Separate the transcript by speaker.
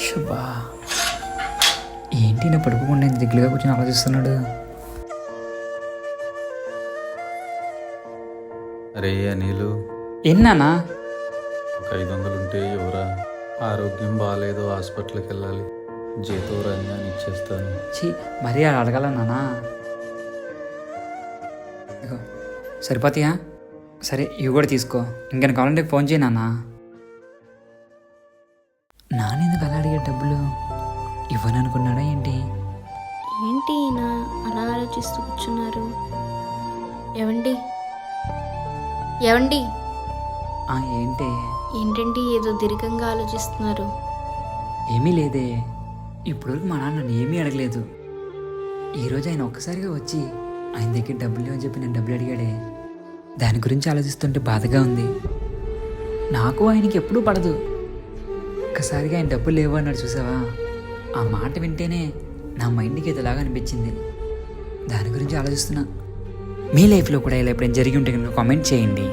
Speaker 1: శుభా ఏంటి నా పడుకోకుండా ఇంత దిగులుగా కూర్చొని ఆలోచిస్తున్నాడు.
Speaker 2: అరే అనిలు,
Speaker 1: ఎన్నానా
Speaker 2: ఒక 500 ఉంటే ఎవరా? ఆరోగ్యం బాగాలేదు, హాస్పిటల్కి వెళ్ళాలి. జీతం రంగాన్ని ఇచ్చేస్తాను.
Speaker 1: ఛీ మరీ అలా అడగాల నానా. ఇదిగో సరిపోతాయా? సరే ఇవి కూడా తీసుకో. ఇంకేం కావాలంటే ఫోన్ చేయి నాన్న. నాన్నెందుకు అలా అడిగే డబ్బులు ఇవ్వననుకున్నాడా ఏంటి?
Speaker 3: ఏంటి ఈయన అలా ఆలోచిస్తూ కూర్చున్నారు? ఏవండి ఏవండి
Speaker 1: ఏంటి?
Speaker 3: ఏంటండి ఏదో దీర్ఘంగా ఆలోచిస్తున్నారు?
Speaker 1: ఏమీ లేదే. ఇప్పటివరకు మా నాన్న నన్ను ఏమీ అడగలేదు. ఈరోజు ఆయన ఒక్కసారిగా వచ్చి ఆయన దగ్గర డబ్బులు అని చెప్పి నేను డబ్బులు అడిగాడే. దాని గురించి ఆలోచిస్తుంటే బాధగా ఉంది. నాకు ఆయనకి ఎప్పుడూ పడదు. ఒక్కసారిగా ఆయన డబ్బులు లేవు అన్నాడు చూసావా? ఆ మాట వింటేనే నా మైండ్కి ఏదోలాగా అనిపించింది. దాని గురించి ఆలోచిస్తున్నా. మీ లైఫ్లో కూడా ఇలా ఎప్పుడైనా జరిగి ఉంటే కనుక కామెంట్ చేయండి.